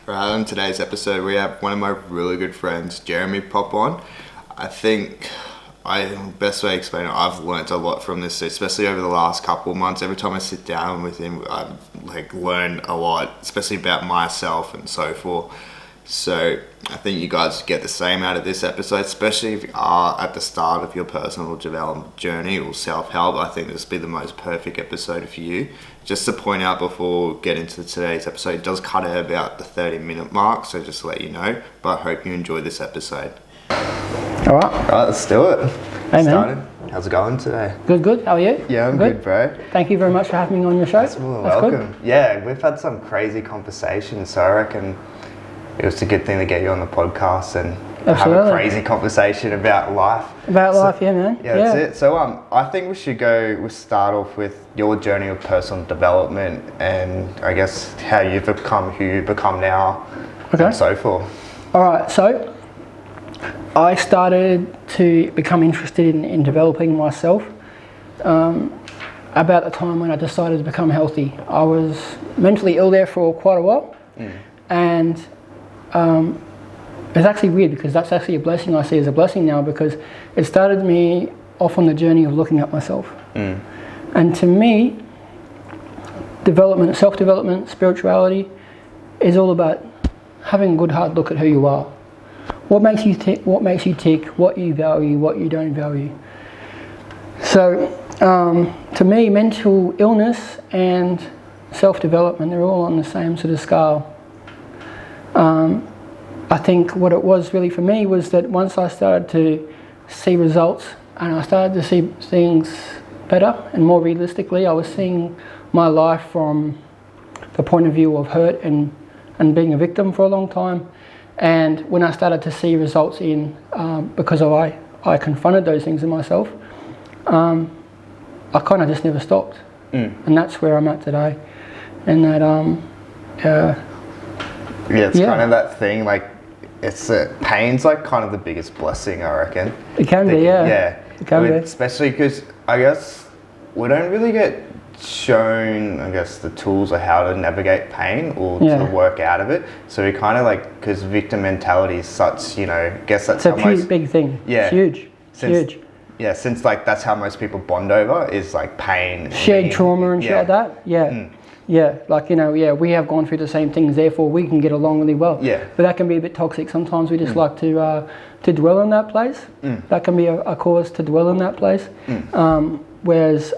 Right, on today's episode, we have one of my really good friends, Jeremy, pop on. I think best way to explain it, I've learnt a lot from this, especially over the last couple of months. Every time I sit down with him, I learn a lot, especially about myself and so forth. So I think you guys get the same out of this episode, especially if you are at the start of your personal development journey or self-help. I think this will be the most perfect episode for you. Just to point out before we get into today's episode, it does cut out about the 30-minute mark, so just to let you know. But I hope you enjoy this episode. All right, let's do it. Hey, man. How's it going today? Good. How are you? Yeah, I'm good, bro. Thank you very much for having me on your show. That's welcome. Good. Yeah, we've had some crazy conversations, so I reckon it was a good thing to get you on the podcast and have a crazy conversation about life. Yeah, man. Yeah, that's it. So I think we'll start off with your journey of personal development and I guess how you've become who you become now and so forth. All right, so I started to become interested in developing myself about the time when I decided to become healthy. I was mentally ill there for quite a while, and it's actually weird because that's actually a blessing. I see as a blessing now because it started me off on the journey of looking at myself. And to me, development, self-development, spirituality is all about having a good hard look at who you are. What makes you tick, what you value, what you don't value. So to me, mental illness and self-development, they're all on the same sort of scale. I think what it was really for me was that once I started to see results and I started to see things better and more realistically, I was seeing my life from the point of view of hurt and being a victim for a long time. And when I started to see results because I confronted those things in myself, I kind of just never stopped. And that's where I'm at today. And that, it's kind of that thing, pain's kind of the biggest blessing, I reckon. It can be, yeah. Yeah. It can be. Especially because I guess we don't really get shown, the tools of how to navigate pain or to work out of it. So we kind of because victim mentality is such, I guess that's it's a big thing. Yeah. It's huge. Huge. Yeah, since that's how most people bond over is pain. Shared trauma and shit like that. Yeah. Yeah, we have gone through the same things, therefore we can get along really well. Yeah. But that can be a bit toxic. Sometimes we just like to dwell in that place. That can be a cause to dwell in that place. Whereas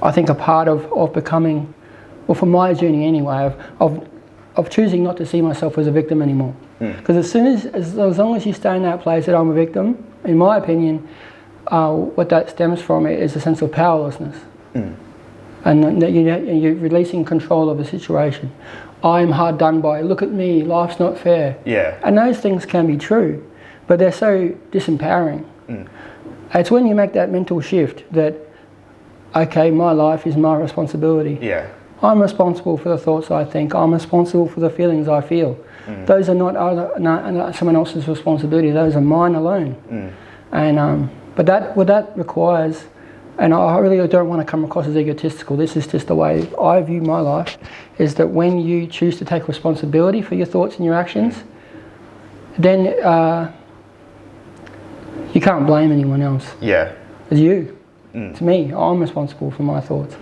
I think a part of becoming, well, for my journey anyway, of choosing not to see myself as a victim anymore. Because as long as you stay in that place that I'm a victim, in my opinion, what that stems from is a sense of powerlessness. And that you're releasing control of the situation. I'm hard done by, look at me, life's not fair. Yeah. And those things can be true, but they're so disempowering. It's when you make that mental shift that, okay, my life is my responsibility. Yeah. I'm responsible for the thoughts I think. I'm responsible for the feelings I feel. Those are not someone else's responsibility. Those are mine alone. And but what that requires, and I really don't want to come across as egotistical. This is just the way I view my life. Is that when you choose to take responsibility for your thoughts and your actions, then you can't blame anyone else. Yeah. It's you. To me, I'm responsible for my thoughts,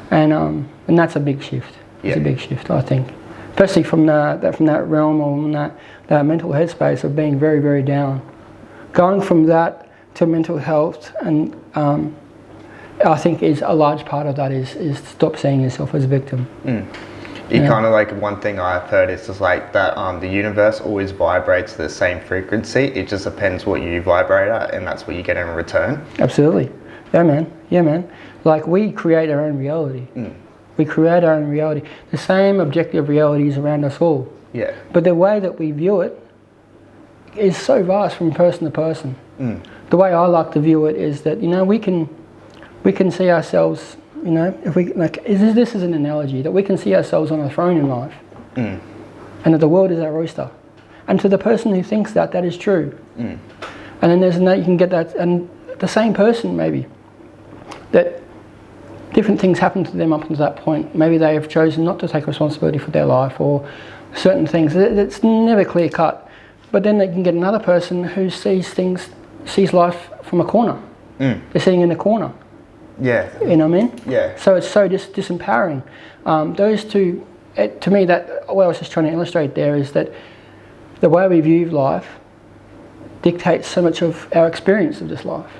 and that's a big shift. It's a big shift, I think, especially from that realm or from that mental headspace of being very, very down. Going from that to mental health, and I think is a large part of that is stop seeing yourself as a victim. You kind of one thing I've heard is just that the universe always vibrates the same frequency. It just depends what you vibrate at, and that's what you get in return. Absolutely. Yeah, man. We create our own reality. We create our own reality. The same objective reality is around us all. Yeah. But the way that we view it is so vast from person to person. The way I like to view it is that, we can see ourselves, if we this is an analogy, that we can see ourselves on a throne in life. And that the world is our oyster. And to the person who thinks that is true. And then you can get that, and the same person maybe that different things happen to them up until that point. Maybe they have chosen not to take responsibility for their life or certain things. It's never clear cut. But then they can get another person who sees life from a corner. They're sitting in a corner. Yeah. You know what I mean? Yeah. So it's so disempowering. Those two, to me, that what I was just trying to illustrate there is that the way we view life dictates so much of our experience of this life.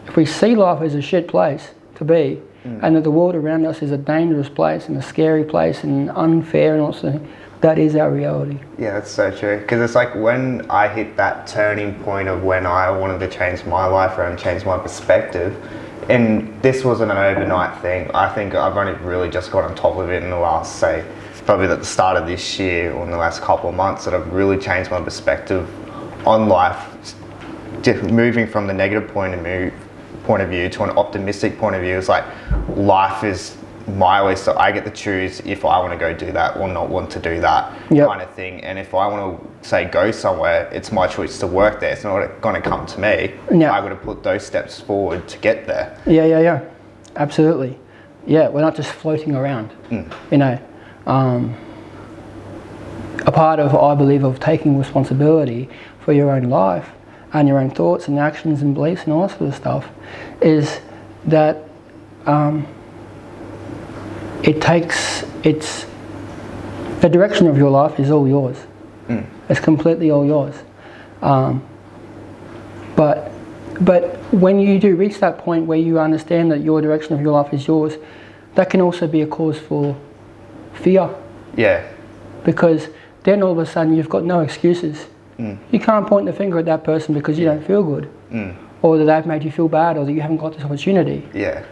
If we see life as a shit place to be, and that the world around us is a dangerous place and a scary place and unfair and all sorts of things, that is our reality. Yeah, that's so true. Because it's like when I hit that turning point of when I wanted to change my life around, change my perspective, and this wasn't an overnight thing. I think I've only really just got on top of it in the last, say, probably at the start of this year or in the last couple of months, that I've really changed my perspective on life, moving from the negative point of view to an optimistic point of view. It's like life is my way, so I get to choose if I want to go do that or not want to do that kind of thing. And if I want to, say, go somewhere, it's my choice to work there. It's not going to come to me. Yeah. I've got to put those steps forward to get there. Yeah. Absolutely. Yeah, we're not just floating around. You know, a part of, I believe, of taking responsibility for your own life and your own thoughts and actions and beliefs and all that sort of stuff is that the direction of your life is all yours. It's completely all yours. But when you do reach that point where you understand that your direction of your life is yours, that can also be a cause for fear. Yeah. Because then all of a sudden you've got no excuses. You can't point the finger at that person because you don't feel good, or that they've made you feel bad, or that you haven't got this opportunity. Yeah.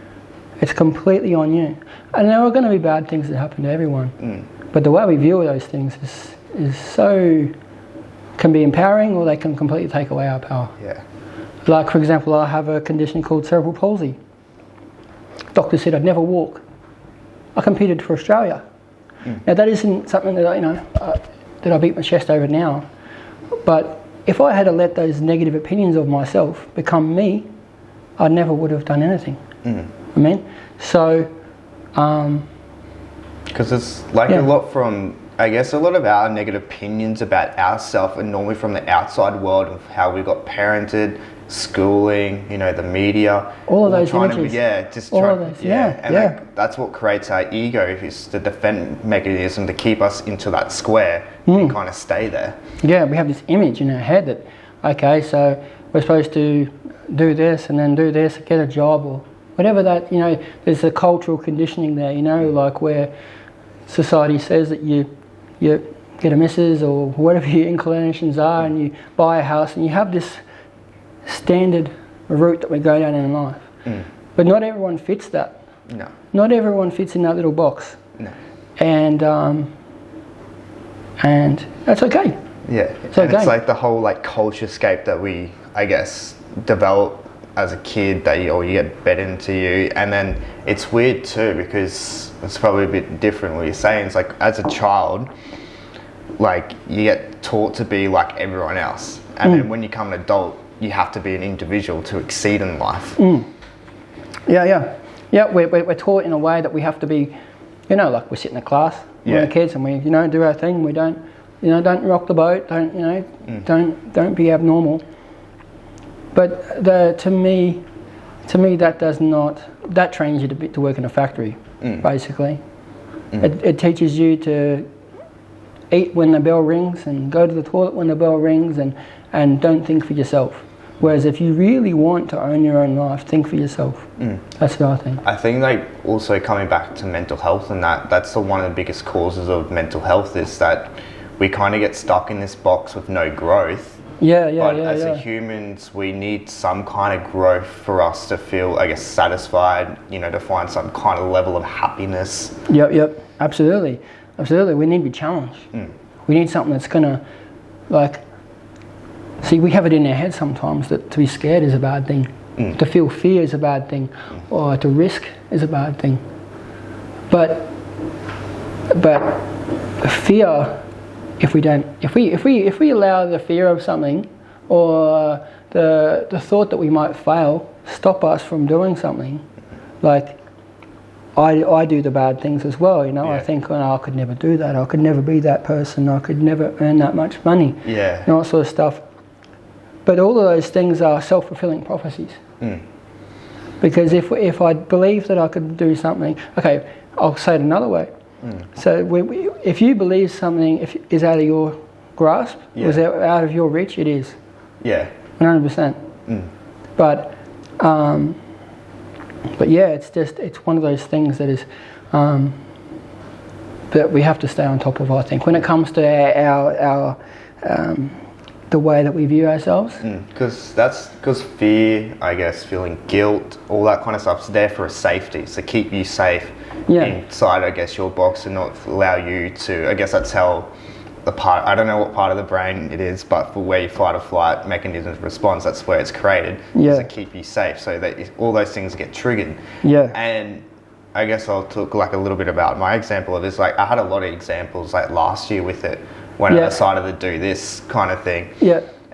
It's completely on you. And there are going to be bad things that happen to everyone. But the way we view those things can be empowering, or they can completely take away our power. Yeah. Like, for example, I have a condition called cerebral palsy. Doctor said I'd never walk. I competed for Australia. Now that isn't something that that I beat my chest over now. But if I had let those negative opinions of myself become me, I never would have done anything. I mean, so... Because it's like a lot from, I guess, a lot of our negative opinions about ourselves are normally from the outside world of how we got parented, schooling, the media. All of those images. That's what creates our ego, is the defense mechanism to keep us into that square and kind of stay there. Yeah, we have this image in our head that, okay, so we're supposed to do this and then do this, get a job or whatever that, there's a cultural conditioning there, like where society says that you get a missus or whatever your inclinations are, and you buy a house and you have this standard route that we go down in life. But not everyone fits that. No. Not everyone fits in that little box. No. And that's okay. Yeah. It's like the whole culture scape that we, I guess, develop as a kid, that you get bred into you. And then it's weird too, because it's probably a bit different what you're saying. It's like, as a child, you get taught to be like everyone else. And then when you become an adult, you have to be an individual to exceed in life. Yeah, we're taught in a way that we have to be, like we sit in a class, we're kids, and we, do our thing. We don't, don't rock the boat, don't be abnormal. But to me, that trains you to work in a factory, basically. It teaches you to eat when the bell rings and go to the toilet when the bell rings, and don't think for yourself. Whereas if you really want to own your own life, think for yourself. That's what I think. I think also coming back to mental health, and that's one of the biggest causes of mental health, is that we kind of get stuck in this box with no growth. But as humans, we need some kind of growth for us to feel, I guess, satisfied, to find some kind of level of happiness. Yep, absolutely. We need to be challenged. We need something that's gonna, see, we have it in our head sometimes that to be scared is a bad thing, to feel fear is a bad thing, or to risk is a bad thing. But fear, if we allow the fear of something, or the thought that we might fail, stop us from doing something, I do the bad things as well, you know. Yeah. I think, oh, I could never do that, I could never be that person, I could never earn that much money, Yeah. and all that sort of stuff. But all of those things are self-fulfilling prophecies. Because if I believe that I could do something, okay, I'll say it another way. So if you believe something is out of your grasp, Yeah. is out of your reach, it is. Yeah. 100%. But yeah, it's one of those things that is that we have to stay on top of, I think, when it comes to our the way that we view ourselves. Because fear, I guess, feeling guilt, all that kind of stuff's there for a safety, so keep you safe inside, I guess, your box, and not allow you to, I guess that's how the part, I don't know what part of the brain it is, but for where your fight or flight mechanism responds, that's where it's created, to keep you safe, so that all those things get triggered. And I guess I'll talk like a little bit about my example of this. Like, I had a lot of examples like last year with it, when I decided to do this kind of thing.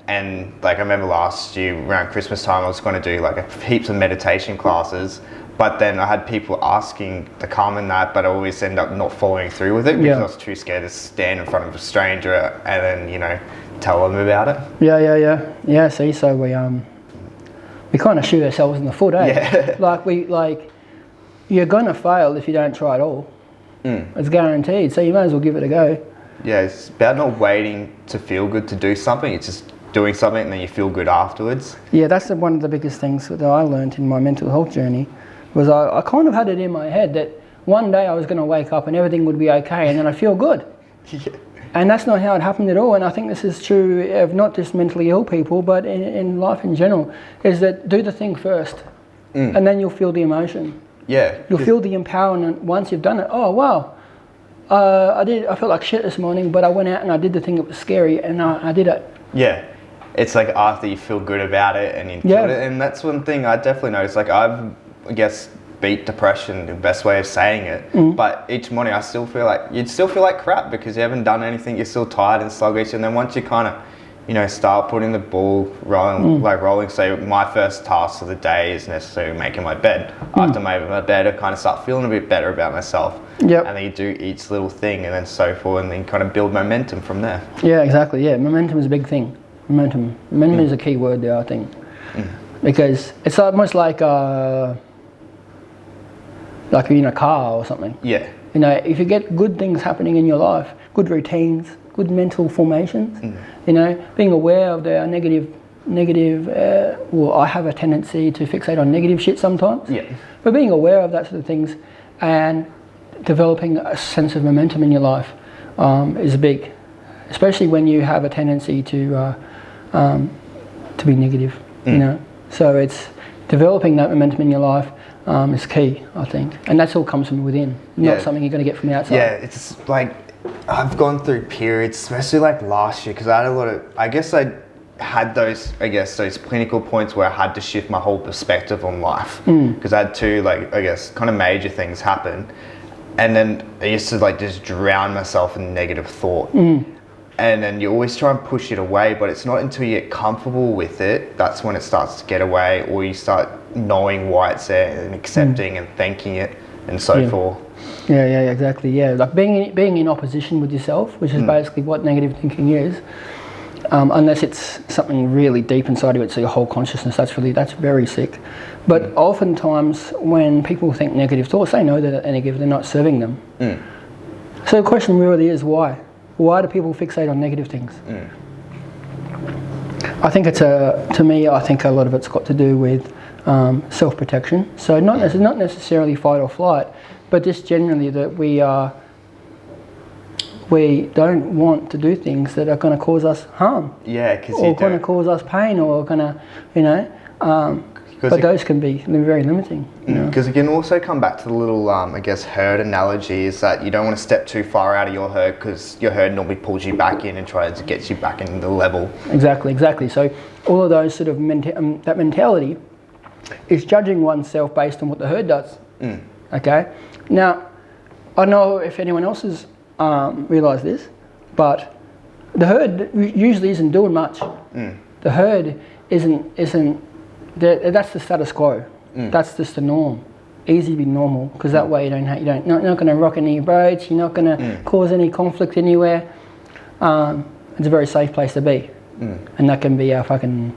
And like I remember last year around Christmas time, I was going to do like heaps of meditation classes, but then I had people asking to come in that, but I always end up not following through with it because I was too scared to stand in front of a stranger and then, you know, tell them about it. Yeah. See, so we kind of shoot ourselves in the foot, eh? Like you're gonna fail if you don't try at all. It's guaranteed. So you might as well give it a go. Yeah, it's about not waiting to feel good to do something. It's just doing something and then you feel good afterwards. Yeah, that's one of the biggest things that I learned in my mental health journey. Was I kind of had it in my head that one day I was going to wake up and everything would be okay and then I'd feel good. And that's not how it happened at all. And I think this is true of not just mentally ill people, but in life in general, is that do the thing first and then you'll feel the emotion. You'll feel the empowerment once you've done it. Oh, wow. I felt like shit this morning, but I went out and I did the thing that was scary and I did it. It's like after you feel good about it and you killed it. And that's one thing I definitely noticed. Like I guess beat depression, the best way of saying it. But each morning you'd still feel like crap because you haven't done anything. You're still tired and sluggish. And then once you kind of, you know, start putting the ball rolling. So my first task of the day is necessarily making my bed. After making my bed, I kind of start feeling a bit better about myself. And then you do each little thing and then so forth, and then kind of build momentum from there. Yeah, exactly. Yeah, momentum is a big thing. Momentum is a key word there, I think. Because it's almost like you're in a car or something. You know, if you get good things happening in your life, good routines, good mental formations, you know, being aware of the negative, I have a tendency to fixate on negative shit sometimes. But being aware of that sort of things and developing a sense of momentum in your life is big, especially when you have a tendency to be negative, you know. So it's developing that momentum in your life is key, I think, and that's all comes from within, not something you're going to get from the outside. It's like I've gone through periods, especially like last year, because I had a lot of, I guess I had those clinical points where I had to shift my whole perspective on life, because I had two, like, I guess, kind of major things happen, and then I used to like just drown myself in negative thought, and then you always try and push it away, but it's not until you get comfortable with it that's when it starts to get away, or you start knowing why it's there and accepting and thanking it and so forth. Yeah, exactly. Yeah, like being in opposition with yourself, which is basically what negative thinking is. Unless it's something really deep inside of it, so your whole consciousness, that's very sick. But oftentimes when people think negative thoughts, they know that they're negative, they're not serving them. So the question really is why? Why do people fixate on negative things? I think I think a lot of it's got to do with self-protection. So not necessarily fight or flight, but just generally that we don't want to do things that are going to cause us harm. Or going to cause us pain, or going to, you know, but those can be very limiting. Because it can also come back to the little, I guess, herd analogy, is that you don't want to step too far out of your herd, because your herd normally pulls you back in and tries to get you back into the level. Exactly. So all of those sort of that mentality is judging oneself based on what the herd does. Okay. Now, I don't know if anyone else has realised this, but the herd usually isn't doing much. The herd isn't. That's the status quo. That's just the norm. easy to be normal, because that way you're not going to rock any boats, you're not going to cause any conflict anywhere. It's a very safe place to be, and that can be a coffin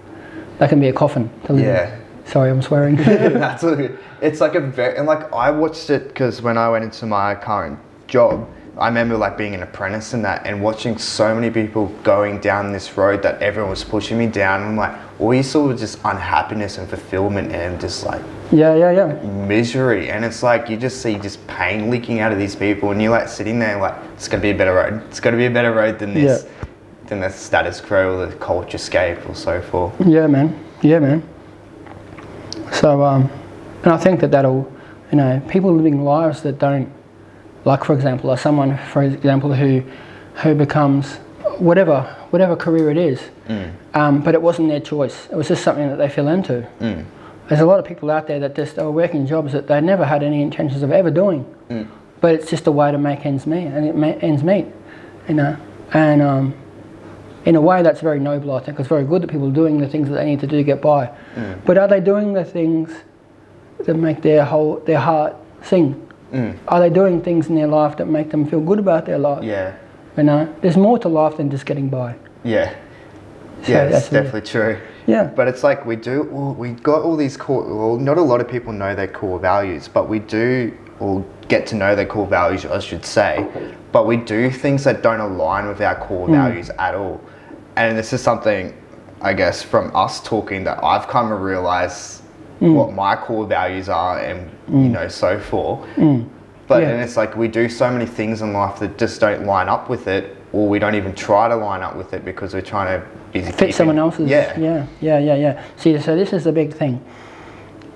to live in. Sorry, I'm swearing. That's all good. It's like I watched it because when I went into my current job, I remember like being an apprentice and that, and watching so many people going down this road that everyone was pushing me down. And I'm like, all you saw was just unhappiness and fulfillment and just like misery. And it's like you just see just pain leaking out of these people, and you're like sitting there like, it's gonna be a better road. It's gonna be a better road than this, than the status quo or the culture scape or so forth. Yeah, man. So, and I think that'll, people living lives that don't, like for example, who becomes whatever career it is, but it wasn't their choice. It was just something that they fell into. There's a lot of people out there that just are working jobs that they never had any intentions of ever doing, but it's just a way to make ends meet, and in a way that's very noble. I think it's very good that people are doing the things that they need to do to get by. But are they doing the things that make their heart sing? Are they doing things in their life that make them feel good about their life? There's more to life than just getting by. So that's definitely true. But it's like we got all these not a lot of people know their core values, but we do or get to know their core values, I should say, but we do things that don't align with our core values at all. And this is something, I guess, from us talking that I've come to realise what my core values are and, so forth. But and it's like we do so many things in life that just don't line up with it, or we don't even try to line up with it because we're trying to fit someone else's. See, so this is a big thing.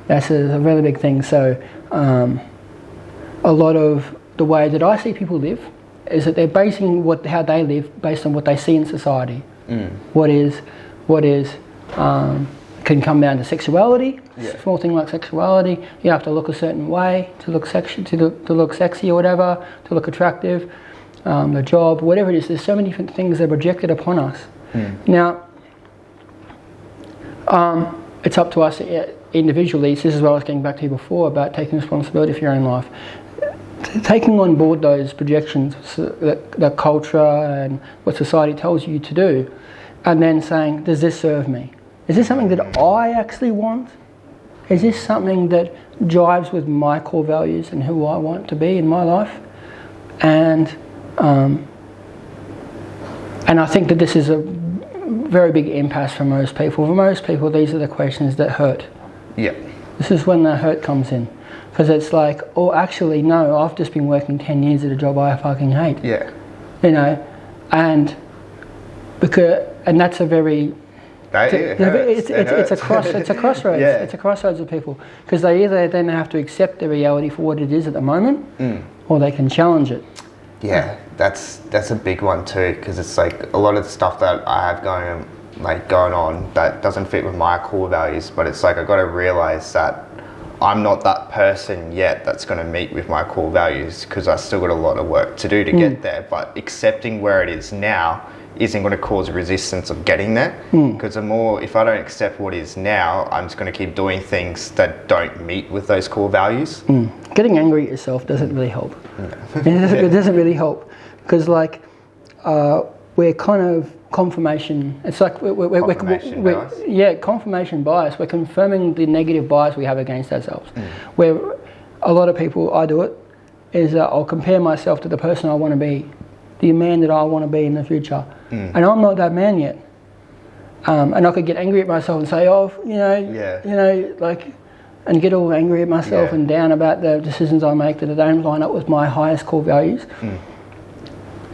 That's a really big thing. So a lot of the way that I see people live is that they're basing how they live based on what they see in society. What can come down to sexuality. Small thing like sexuality, you have to look a certain way to look sexy or whatever, to look attractive. The job, whatever it is, there's so many different things that are projected upon us. Now, it's up to us individually. This is what I was getting back to you before about taking responsibility for your own life. Taking on board those projections, the culture and what society tells you to do, and then saying, does this serve me? Is this something that I actually want? Is this something that jives with my core values and who I want to be in my life? And I think that this is a very big impasse for most people. For most people, these are the questions that hurt. This is when the hurt comes in. Because it's like, oh, actually, no, I've just been working 10 years at a job I fucking hate. And that's a very... It's a crossroads. It's a crossroads of people, because they either then have to accept the reality for what it is at the moment, or they can challenge it. That's a big one too, because it's like a lot of the stuff that I have going on that doesn't fit with my core values, but it's like I've got to realise that I'm not that person yet that's going to meet with my core values, because I still got a lot of work to do to get there. But accepting where it is now isn't going to cause a resistance of getting there, because if I don't accept what is now, I'm just going to keep doing things that don't meet with those core values. Getting angry at yourself doesn't really help. It doesn't really help, because we're kind of confirmation. It's like confirmation bias. We're confirming the negative bias we have against ourselves. Where a lot of people, I do it, is I'll compare myself to the person I want to be, the man that I want to be in the future, and I'm not that man yet. And I could get angry at myself and say, and get all angry at myself and down about the decisions I make that don't line up with my highest core values.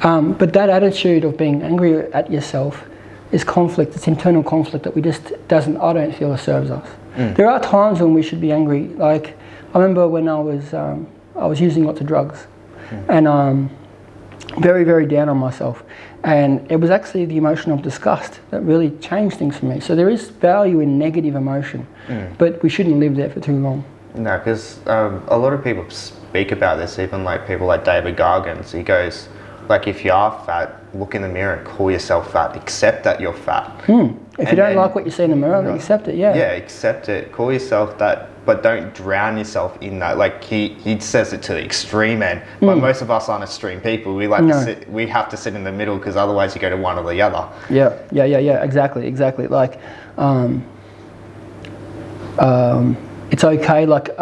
But that attitude of being angry at yourself is conflict. It's internal conflict that I don't feel serves us. There are times when we should be angry. Like I remember when I was using lots of drugs, and very, very down on myself. And it was actually the emotion of disgust that really changed things for me. So there is value in negative emotion, but we shouldn't live there for too long. No, because a lot of people speak about this, even like people like David Gargans. He goes, like, if you are fat, look in the mirror and call yourself fat. Accept that you're fat. If you don't like what you see in the mirror, then accept it, Yeah, accept it. Call yourself that but don't drown yourself in that. Like he says it to the extreme end, but most of us aren't extreme people. We like to sit, we have to sit in the middle, because otherwise you go to one or the other. Yeah, exactly. Like, it's okay, like,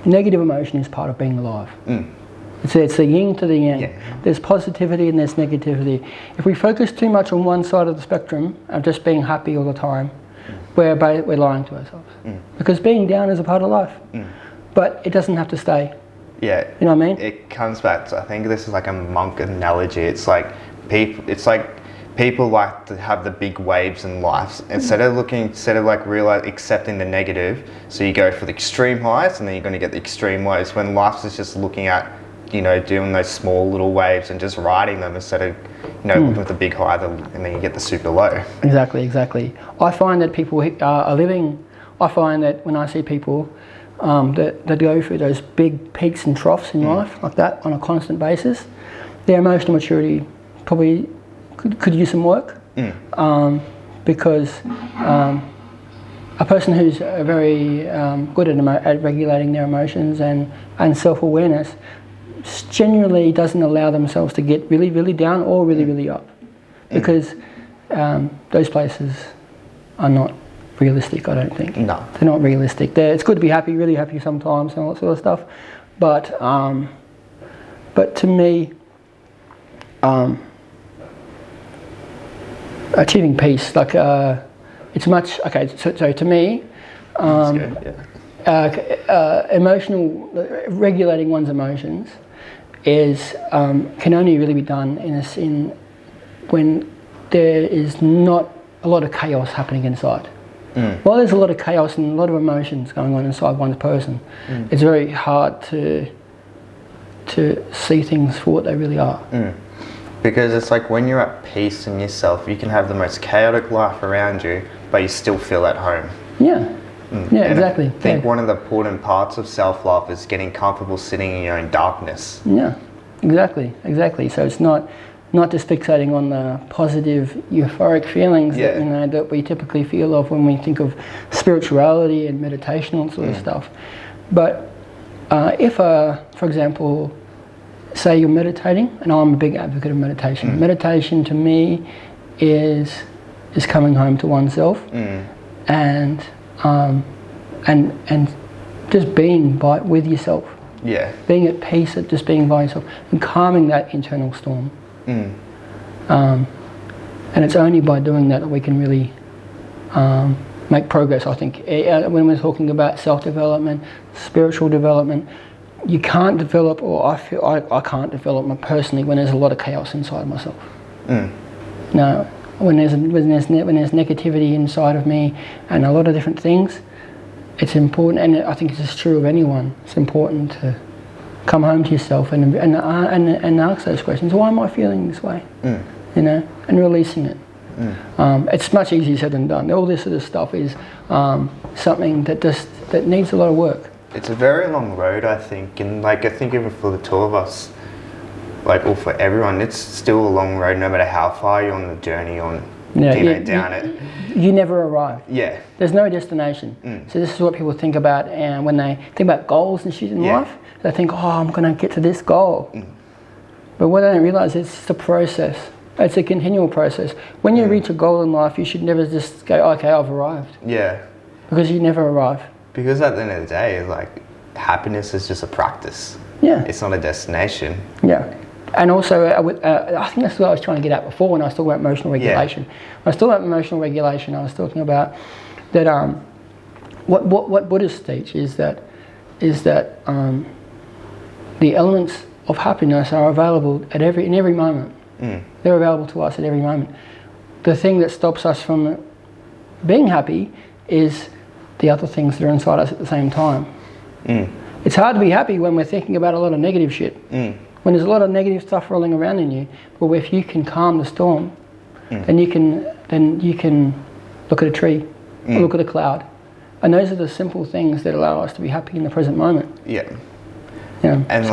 negative emotion is part of being alive. It's the yin to the yang. Yeah. There's positivity and there's negativity. If we focus too much on one side of the spectrum of just being happy all the time, we're lying to ourselves. Because being down is a part of life. But it doesn't have to stay. Yeah. You know what I mean? It comes back to, I think this is like a monk analogy. It's like people like to have the big waves in life instead of accepting the negative. So you go for the extreme highs, and then you're going to get the extreme lows, when life is just looking at, doing those small little waves and just riding them, instead of, looking at the big high, and then you get the super low. Exactly. I find that people I find that when I see people that go through those big peaks and troughs in life like that on a constant basis, their emotional maturity probably could use some work, because a person who's very good at regulating their emotions and self-awareness genuinely doesn't allow themselves to get really, really down or really, really up, because those places are not realistic, I don't think. No. They're not realistic. It's good to be happy, really happy sometimes and all that sort of stuff, but to me, achieving peace, like, it's much, okay, so to me, regulating one's emotions can only really be done when there is not a lot of chaos happening inside. While there's a lot of chaos and a lot of emotions going on inside one person, it's very hard to see things for what they really are. Because it's like when you're at peace in yourself, you can have the most chaotic life around you, but you still feel at home. Yeah. Yeah, exactly. I think one of the important parts of self-love is getting comfortable sitting in your own darkness. Yeah, exactly. So it's not just fixating on the positive, euphoric feelings that we typically feel of when we think of spirituality and meditation and sort of stuff. But if, for example, say you're meditating, and I'm a big advocate of meditation. Meditation to me is coming home to oneself, and just being with yourself. Yeah. Being at peace at just being by yourself and calming that internal storm. And it's only by doing that we can really make progress, I think. When we're talking about self-development, spiritual development, you can't develop, or I can't develop personally when there's a lot of chaos inside myself. No, when there's negativity inside of me and a lot of different things, it's important, and I think it's true of anyone. It's important to come home to yourself and ask those questions. Why am I feeling this way? And releasing it. It's much easier said than done. All this sort of stuff is something that needs a lot of work. It's a very long road, I think, and I think even for the two of us, or for everyone, it's still a long road, no matter how far you're on the journey down it. You never arrive. Yeah. There's no destination. So this is what people think about, and when they think about goals and shit in life, they think, I'm going to get to this goal. But what they don't realise is it's a process. It's a continual process. When you reach a goal in life, you should never just go, okay, I've arrived. Yeah. Because you never arrive. Because at the end of the day, happiness is just a practice. Yeah. It's not a destination. Yeah. And also, I think that's what I was trying to get at before when I was talking about emotional regulation. When I was talking about emotional regulation, I was talking about that what Buddhists teach is that the elements of happiness are available in every moment. They're available to us at every moment. The thing that stops us from being happy is the other things that are inside us at the same time. It's hard to be happy when we're thinking about a lot of negative shit. When there's a lot of negative stuff rolling around in you, but if you can calm the storm, then you can look at a tree, or look at a cloud, and those are the simple things that allow us to be happy in the present moment. Yeah. And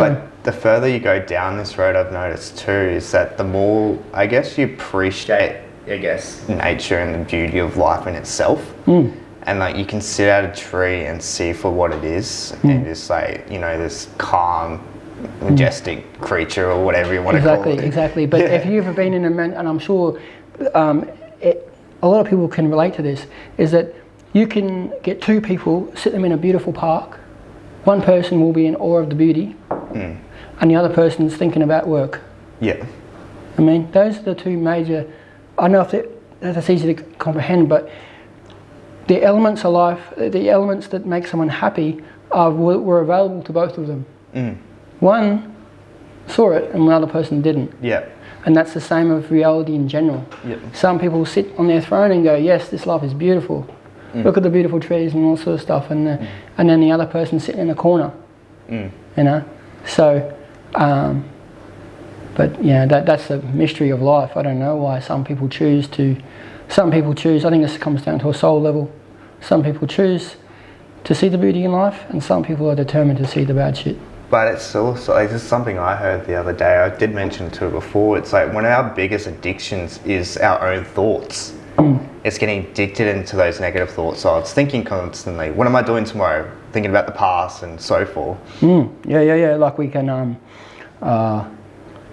the further you go down this road, I've noticed too, is that the more you appreciate nature and the beauty of life in itself. and like you can sit at a tree and see for what it is, and just like, you know, this calm, majestic creature or whatever you want to call it. Exactly. But if you've ever been in and I'm sure a lot of people can relate to this, is that you can get two people, sit them in a beautiful park. One person will be in awe of the beauty, and the other person's thinking about work. Yeah. I mean, those are the two major. I don't know if that's easy to comprehend, but the elements of life, the elements that make someone happy, were available to both of them. One saw it and the other person didn't. Yeah. And that's the same of reality in general. Yep. Some people sit on their throne and go, yes, this life is beautiful. Look at the beautiful trees and all sort of stuff. And then the other person sitting in a corner. You know? So, but yeah, that's the mystery of life. I don't know why some people choose, I think this comes down to a soul level. Some people choose to see the beauty in life, and some people are determined to see the bad shit. But it's also, like, this is something I heard the other day. I did mention it to it before. It's like one of our biggest addictions is our own thoughts. It's getting addicted into those negative thoughts. So it's thinking constantly, what am I doing tomorrow? Thinking about the past and so forth. Yeah. Like we can,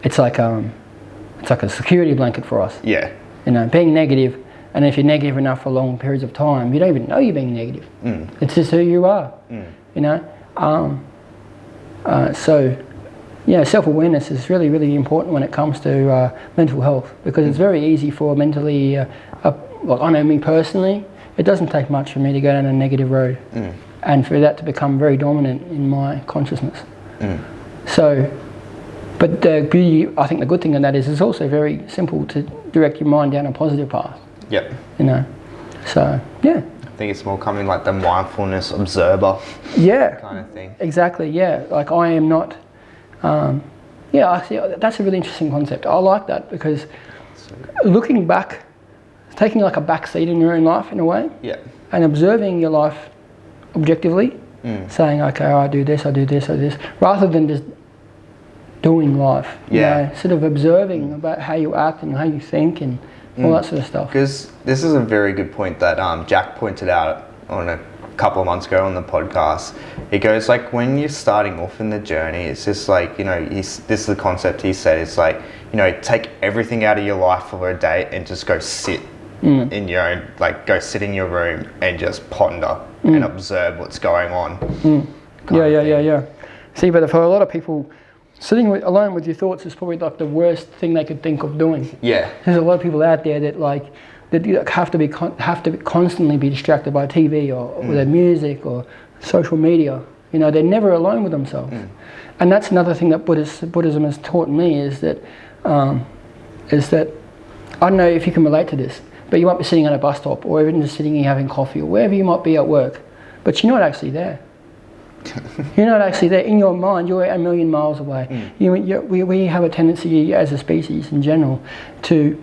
it's like a security blanket for us. Yeah. You know, being negative, and if you're negative enough for long periods of time, you don't even know you're being negative. It's just who you are. You know. So, yeah, self-awareness is really, really important when it comes to mental health, because it's very easy for mentally, well, I know me personally, it doesn't take much for me to go down a negative road and for that to become very dominant in my consciousness. So, but the beauty, I think the good thing in that is it's also very simple to direct your mind down a positive path. Yep. You know, so, yeah. I think it's more coming like the mindfulness observer kind of thing. Exactly, yeah. Like I am not, I see, that's a really interesting concept. I like that because looking back, taking like a back seat in your own life in a way, and observing your life objectively, saying, okay, I do this, rather than just doing life. You know, sort of observing about how you act and how you think and all that sort of stuff. Because this is a very good point that Jack pointed out on a couple of months ago on the podcast. It goes like, when you're starting off in the journey, it's just like, you know, this is the concept he said, it's like, you know, take everything out of your life for a day and just go sit in your own, like go sit in your room and just ponder and observe what's going on. Yeah. See, but for a lot of people, sitting alone with your thoughts is probably like the worst thing they could think of doing. Yeah. There's a lot of people out there that have to constantly be distracted by TV or their music or social media. You know, they're never alone with themselves. And that's another thing that Buddhism has taught me is that I don't know if you can relate to this, but you might be sitting at a bus stop or even just sitting here having coffee or wherever you might be at work, but you're not actually there. You're not actually there. In your mind, you're a million miles away. We have a tendency as a species in general to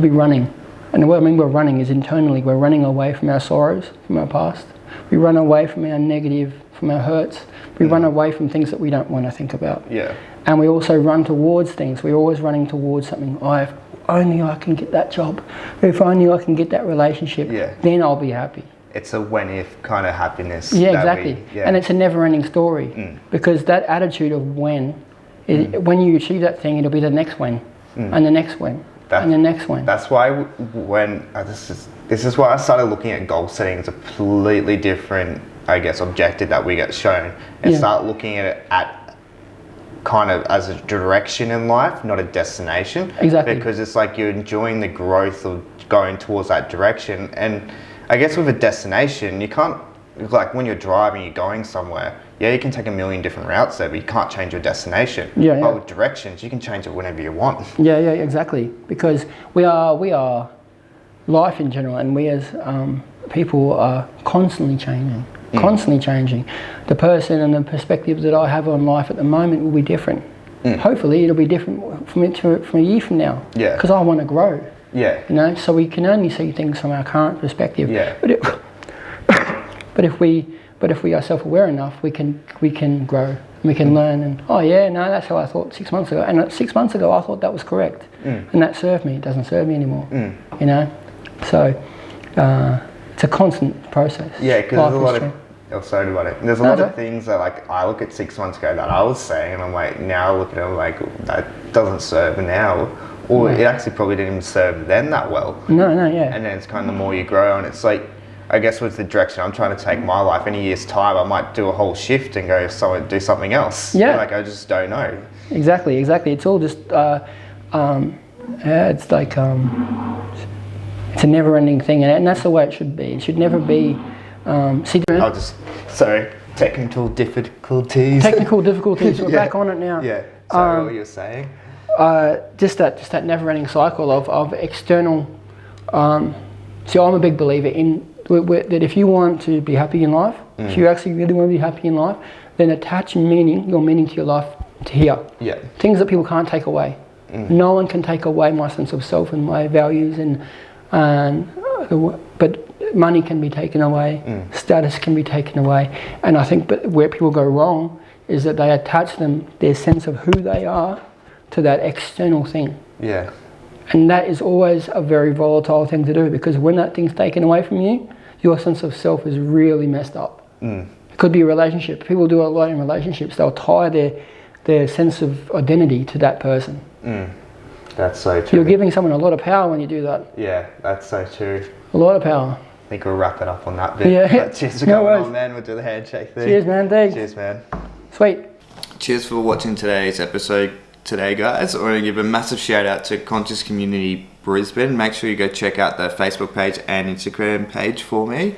be running. And what I mean by running is internally, we're running away from our sorrows, from our past. We run away from our negative, from our hurts. We run away from things that we don't want to think about. Yeah. And we also run towards things. We're always running towards something. If only I can get that job. If only I can get that relationship, then I'll be happy. It's a when-if kind of happiness. Yeah, exactly. And it's a never-ending story because that attitude of when you achieve that thing, it'll be the next when, and the next when, and the next when. That's why when this is why I started looking at goal setting as a completely different, I guess, objective that we get shown, and start looking at it at kind of as a direction in life, not a destination. Exactly. Because it's like you're enjoying the growth of going towards that direction. And I guess with a destination, you can't, like when you're driving, you're going somewhere, you can take a million different routes there, but you can't change your destination. But with directions, you can change it whenever you want. Yeah, exactly. Because we are life in general, and we as people are constantly changing. The person and the perspective that I have on life at the moment will be different. Hopefully it'll be different from a year from now. Yeah. Because I want to grow. Yeah. You know, so we can only see things from our current perspective. Yeah. But if we are self-aware enough, we can grow. We can learn, and that's how I thought 6 months ago. And 6 months ago I thought that was correct, and that served me. It doesn't serve me anymore. You know, so it's a constant process. Yeah, because Life there's a lot is of... true. Oh, sorry about it. There's a lot of things that like I look at 6 months ago that I was saying, and I'm like, now I look at it, I'm like, that doesn't serve now. Or it actually probably didn't even serve then that well. No, yeah. And then it's kind of the more you grow, and it's like, I guess with the direction I'm trying to take my life, in a year's time, I might do a whole shift and go do something else. Yeah. Like, I just don't know. Exactly. It's all just, it's like, it's a never-ending thing, and that's the way it should be. It should never be, technical difficulties. Technical difficulties, we're Yeah. back on it now. Yeah. Sorry, what you were saying? Just that never-ending cycle of external. See, I'm a big believer in that if you want to be happy in life, if you actually really want to be happy in life, then attach your meaning to your life to here. Yeah. Things that people can't take away. No one can take away my sense of self and my values, but money can be taken away, status can be taken away, and I think where people go wrong is that they attach their sense of who they are to that external thing. Yeah. And that is always a very volatile thing to do, because when that thing's taken away from you, your sense of self is really messed up. It could be a relationship. People do a lot in relationships. They'll tie their sense of identity to that person. That's so true. You're giving someone a lot of power when you do that. Yeah, that's so true. A lot of power. I think we'll wrap it up on that bit. Yeah. But cheers for No coming worries. on, man. We'll do the handshake thing. Cheers, man. Thanks. Cheers, man. Sweet. Cheers for watching today's episode today, guys. I want to give a massive shout out to Conscious Community Brisbane. Make sure you go check out the Facebook page and Instagram page for me.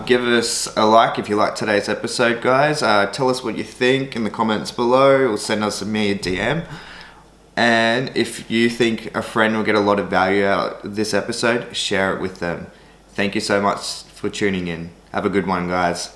Give us a like if you like today's episode, guys. Tell us what you think in the comments below, or send us a DM. And if you think a friend will get a lot of value out of this episode, share it with them. Thank you so much for tuning in. Have a good one, guys.